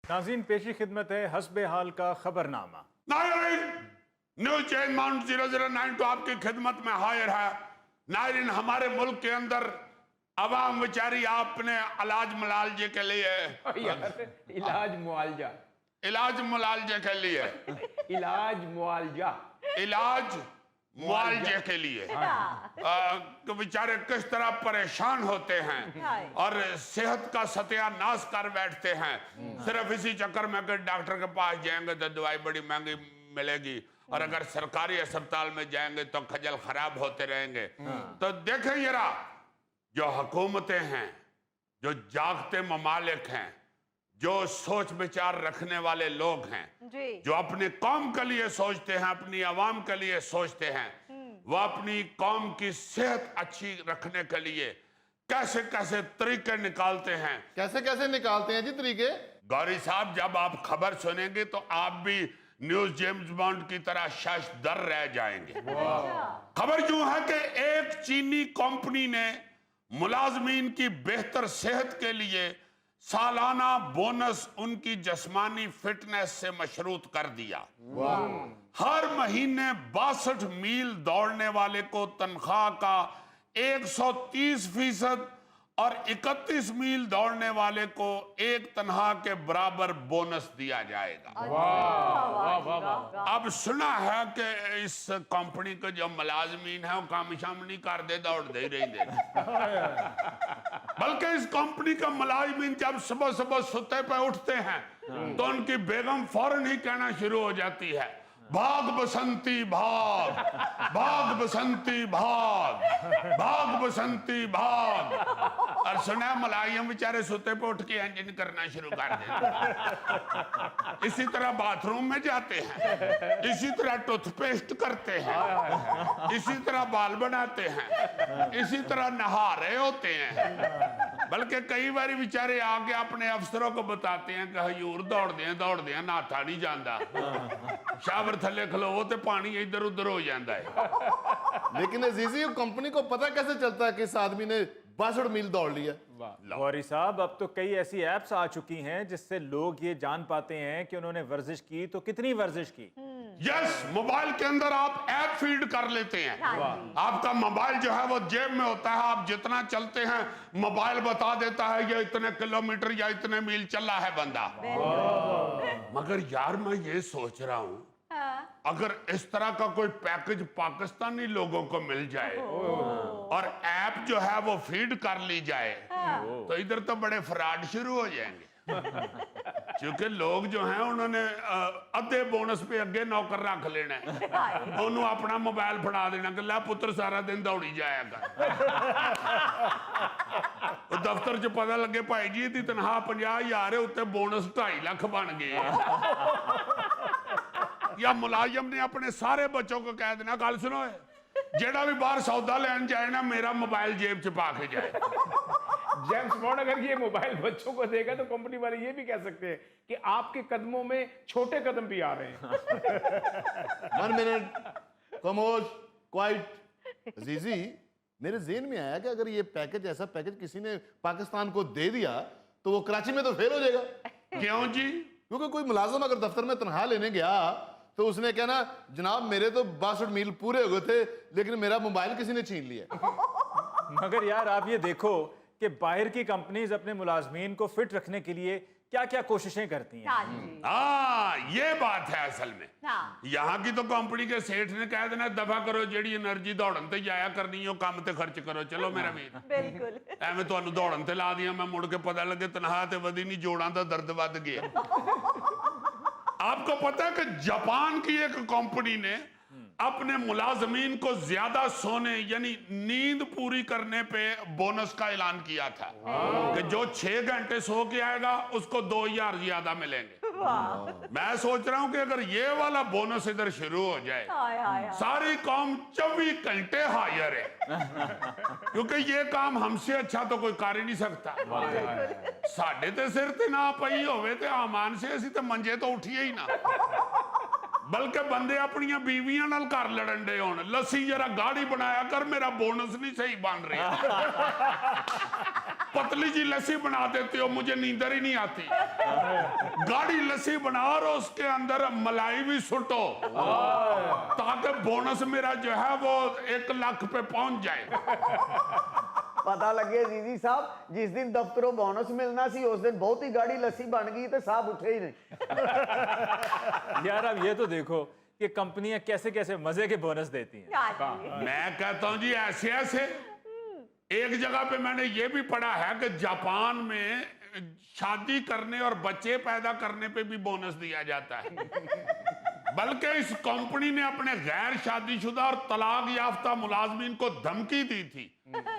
नाज़रीन, पेशी खिदमत है हस्बे हाल का खबरनामा। नायरीन, न्यूज चेंज माउंट 009 तो आपकी खिदमत में हाजिर है। नायरीन, हमारे मुल्क के अंदर अवाम बेचारी आपने इलाज मुआलजे के लिए इलाज मुआलजा इलाज मुआलजे के लिए इलाज मुआलजा इलाज मुआलजे के लिए तो बेचारे किस तरह परेशान होते हैं और सेहत का सत्यानाश कर बैठते हैं सिर्फ इसी चक्कर में कि डॉक्टर के पास जाएंगे तो दवाई बड़ी महंगी मिलेगी और अगर सरकारी अस्पताल में जाएंगे तो खजल खराब होते रहेंगे। तो देखें जरा, जो हुकूमतें हैं, जो जागते ममालिक हैं, जो सोच विचार रखने वाले लोग हैं, जो अपनी कौम के लिए सोचते हैं, अपनी आवाम के लिए सोचते हैं, वो अपनी कौम की सेहत अच्छी रखने के लिए कैसे कैसे तरीके निकालते हैं। कैसे कैसे निकालते हैं जी तरीके? गौरी साहब, जब आप खबर सुनेंगे तो आप भी न्यूज जेम्स बॉन्ड की तरह शशदर रह जाएंगे। खबर यूं है कि एक चीनी कंपनी ने मुलाजमीन की बेहतर सेहत के लिए सालाना बोनस उनकी जिस्मानी फिटनेस से मशरूत कर दिया। हर महीने 62 मील दौड़ने वाले को तनख्वाह का 130% और 31 मील दौड़ने वाले को एक तनख्वाह के बराबर बोनस दिया जाएगा। अब सुना है कि इस कंपनी के जो मुलाजमीन है वो काम शाम नहीं कर दे, दौड़ दे ही रही बल्कि इस कंपनी का मुलाजमीन जब सुबह सुबह सुते पे उठते हैं तो उनकी बेगम फौरन ही कहना शुरू हो जाती है, भाग बसंती भाग, भाग बसंती भाग, भाग बसंती भाग। और सुना मुलायम बेचारे सोते पे उठ के इंजन करना शुरू कर देते। इसी तरह बाथरूम में जाते हैं, इसी तरह टूथपेस्ट करते हैं, इसी तरह बाल बनाते हैं, इसी तरह नहा रहे होते हैं। बल्कि कई बार बेचारे आके अपने अफसरों को बताते हैं कि हजूर दौड़ दें नाथा नहीं जाता, शावर थले खलो तो पानी इधर उधर हो जाता है। लेकिन अजीजी, कंपनी को पता कैसे चलता है कि इस आदमी ने 62 मील दौड़ लिया? गौरी साहब, अब तो कई ऐसी ऐप्स आ चुकी हैं जिससे लोग ये जान पाते हैं कि उन्होंने वर्जिश की तो कितनी वर्जिश की। यस, मोबाइल के अंदर आप ऐप फीड कर लेते हैं। आपका मोबाइल जो है वो जेब में होता है, आप जितना चलते हैं मोबाइल बता देता है ये इतने किलोमीटर या इतने मील चला है बंदा। मगर यार मैं ये सोच रहा हूं, अगर इस तरह का कोई पैकेज पाकिस्तानी लोगों को मिल जाए और ऐप जो है वो फीड कर ली जाए तो इधर तो बड़े फ्रॉड शुरू हो जाएंगे। क्योंकि लोग जो हैं उन्होंने अद्धे बोनस पे अगे नौकर रख लेना है, उन्होंने अपना मोबाइल फड़ा देना कि ला पुत्र सारा दिन दौड़ी जाएगा। दफ्तर च पता लगे भाई जी दी तनख्वाह 50,000 है, उत्ते बोनस 2.5 लाख बन गए। या मुलाजिम ने अपने सारे बच्चों को कह देना, गल सुनो, जेड़ा भी बाहर सौदा लेन जाए ना मेरा मोबाइल जेब च पा के जाए। जेम्स बॉन्ड अगर ये मोबाइल बच्चों को देगा तो कंपनी वाले ये भी कह सकते हैं कि आपके कदमों में छोटे कदम भी आ रहे हैं। 1 मिनट, खामोश, क्वाइट। अजीजी, मेरे ज़हन में आया कि अगर ये पैकेज, ऐसा पैकेज किसी ने पाकिस्तान को दे दिया तो वो कराची में तो फेल हो जाएगा। क्यों जी? क्योंकि कोई मुलाजिम अगर दफ्तर में तनख्वाह लेने गया तो उसने कहना, जनाब मेरे तो 62 मील पूरे हो गए थे लेकिन मेरा मोबाइल किसी ने छीन लिया। मगर यार आप ये देखो कि बाहर की कंपनीज अपने मुलाजमीन को फिट रखने के लिए क्या क्या कोशिशें करती हैं। हाँ, ये बात है असल में। यहाँ की तो कंपनी के सेठ ने कह देना, दफा करो जेड़ी एनर्जी दौड़न ते जाया करनी हो, काम ते खर्च करो, चलो मेरा वीर। बिल्कुल एवं तुहानू दौड़न ते ला दिया, मैं मुड़ के पता लगे तनख्वाह ते वधी नहीं, जोड़ां दा दर्द वध गया। आपको पता है कि जापान की एक कंपनी ने अपने मुलाजमीन को ज्यादा सोने यानी नींद पूरी करने पे बोनस का ऐलान किया था कि जो 6 घंटे सो के आएगा उसको 2,000 ज्यादा मिलेंगे। मैं सोच रहा हूं कि अगर ये वाला बोनस इधर शुरू हो जाए, सारी कौम 24 घंटे हाजिर है, क्योंकि ये काम हमसे अच्छा तो कोई कर ही नहीं सकता। साडे ते सिर ते ना पई होवे ते आमान से असी ते मंजे तो उठिए ही ना, बल्कि बंदे अपनी बीवियां नाल घर लड़न दे होण, लस्सी जरा गाढ़ी बनाया कर, मेरा बोनस नहीं सही बन रहा। पतली जी लस्सी बना देते हो, मुझे नींदर ही नहीं आती। गाढ़ी लस्सी बना और उसके अंदर मलाई भी सुटो ताकि बोनस मेरा जो है वो 1 लाख पे पहुंच जाए। पता लगे जीजी साहब जिस दिन दफ्तरों बोनस मिलना सी उस दिन बहुत ही गाड़ी लस्सी बन गई तो साहब उठे ही नहीं। यार अब ये तो देखो कि कंपनियां कैसे कैसे मजे के बोनस देती हैं। मैं कहता हूं जी ऐसे ऐसे एक जगह पे मैंने ये भी पढ़ा है कि जापान में शादी करने और बच्चे पैदा करने पे भी बोनस दिया जाता है। बल्कि इस कंपनी ने अपने गैर शादीशुदा और तलाक याफ्ता मुलाजमीन को धमकी दी थी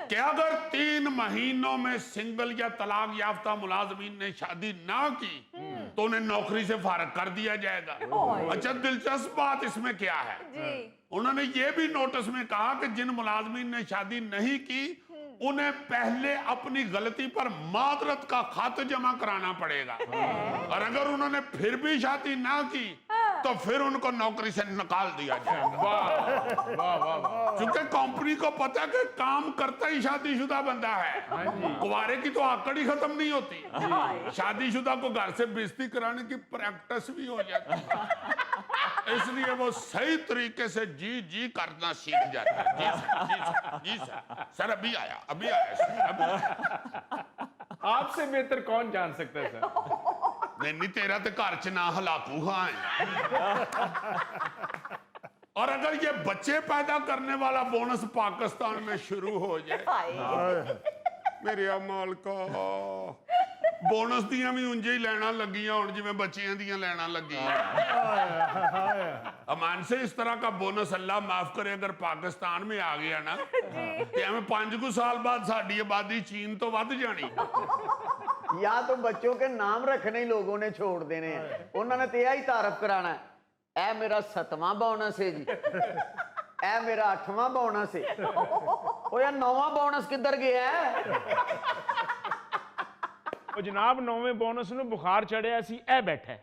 कि अगर 3 महीनों में सिंगल या तलाक याफ्ता मुलाजमीन ने शादी ना की तो उन्हें नौकरी से फारग कर दिया जाएगा। अच्छा, दिलचस्प बात इसमें क्या है, उन्होंने ये भी नोटिस में कहा कि जिन मुलाजमीन ने शादी नहीं की उन्हें पहले अपनी गलती पर मादरत का खत जमा कराना पड़ेगा और अगर उन्होंने फिर भी शादी ना की तो फिर उनको नौकरी से निकाल दिया जाएगा। क्योंकि कंपनी को पता है कि काम करता ही शादीशुदा बंदा है, कुंवारे की तो आकड़ ही खत्म नहीं होती, शादीशुदा को घर से बेइज्जती कराने की प्रैक्टिस भी हो जाती है, इसलिए वो सही तरीके से जी जी करना सीख जाता है। जी सर, जी सर, जी सर, सर अभी आया सर, अभी आया। आपसे बेहतर कौन जान सकता है सर? नहीं तेरा तो घर च ना हलाकू है। और अगर ये बच्चे पैदा करने वाला बोनस पाकिस्तान में शुरू हो जाए, मेरे मालका बोनस दियां भी उंजे ही लैना लगियां हुण जिवें बच्चियां दियां लैना लगियां। अमान से इस तरह का बोनस अल्लाह माफ करे अगर पाकिस्तान में आ गया ना तो हमें 5 साल बाद साडी आबादी चीन तो वध जानी। या तो बच्चों के नाम रखने ही लोगों ने छोड़ देने हैं, उन्होंने तो यही तारफ कराना है, ए मेरा 7वां बोनस है जी, ए मेरा 8वां बोनस है, ओ यार 9वां बोनस किधर गया है? ਉਹ जनाब 9वें बोनस ਨੂੰ बुखार चढ़िया सी ए बैठा है।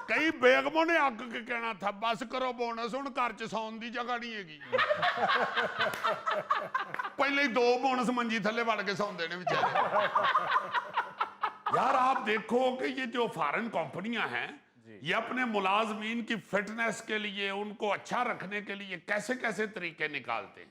कई बेगमों ने अग के कहना था बस करो बोनस हुण घर च सौन दी जगह नहीं हैगी। पहले ही 2 बोनस मंजी थले वड़ के सौंदे ने बेचारे। यार आप देखो कि ये जो फॉरेन कंपनियां हैं ये अपने मुलाजमीन की फिटनेस के लिए, उनको अच्छा रखने के लिए कैसे कैसे तरीके निकालते हैं।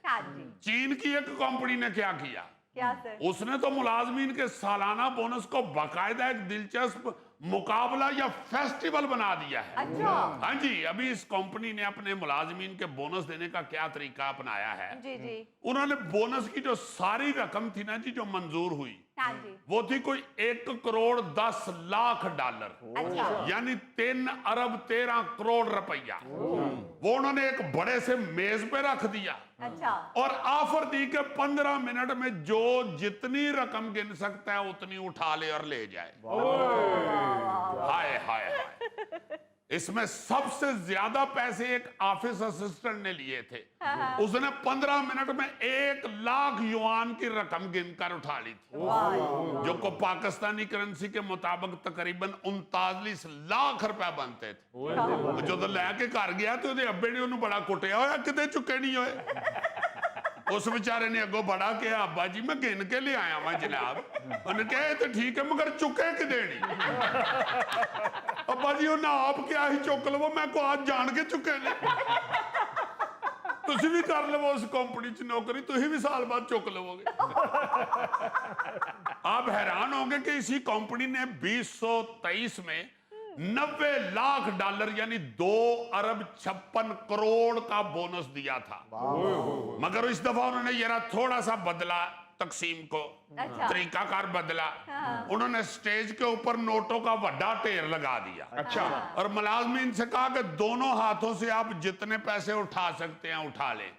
चीन की एक कंपनी ने क्या किया, क्या सर? उसने तो मुलाजमीन के सालाना बोनस को बाकायदा एक दिलचस्प मुकाबला या फेस्टिवल बना दिया है। अच्छा। हाँ जी, अभी इस कंपनी ने अपने मुलाजमीन के बोनस देने का क्या तरीका अपनाया है, जी जी। उन्होंने बोनस की जो सारी रकम थी ना जी जो मंजूर हुई हाँ जी। वो थी कोई 1 करोड़ 10 लाख डॉलर, अच्छा। यानी 3 अरब 13 करोड़ रुपया। वो उन्होंने एक बड़े से मेज पे रख दिया अच्छा। और ऑफर दी कि 15 मिनट में जो जितनी रकम गिन सकता है उतनी उठा ले और ले जाए। हाय हाय हाय, इसमें सबसे ज्यादा पैसे एक ऑफिस असिस्टेंट ने लिए थे। उसने 15 मिनट में 1 लाख युआन की रकम गिनकर उठा ली थी, जो को पाकिस्तानी करेंसी के मुताबिक तकरीबन 39 लाख रुपए बनते थे। जो तो लैके घर गया तो अब्बे ने उन्हें बड़ा कुटिया होया, किते चुके नहीं होए। उस बेचारे ने अगो बड़ा कहा अब्बा जी मैं गिन के ले आया वहां जनाब। उन्हें कहा तो ठीक है मगर चुके कि देनी। अब्बा जी उन्हें आप क्या ही चुक लवो, मैं को आज जान के चुके ने। तुसी भी कर लवो उस कंपनी च नौकरी, तुसी भी साल बाद चुक लवोगे। आप हैरान होंगे कि इसी कंपनी ने 2023 में 90 लाख डॉलर यानी 2 अरब 56 करोड़ का बोनस दिया था। मगर इस दफा उन्होंने जरा थोड़ा सा बदला तकसीम को, अच्छा। तरीकाकार बदला। उन्होंने स्टेज के ऊपर नोटों का बड़ा ढेर लगा दिया। अच्छा। और मुलाजमीन से कहा कि दोनों हाथों से आप जितने पैसे उठा सकते हैं उठा लें।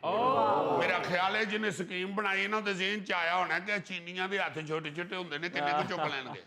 मेरा ख्याल है जिन्हें स्कीम बनाई ना तो ज़हन च आया होना कि चीनियां दे हाथ छोटे छोटे होंगे ने, किन्ने को चुक लेंगे।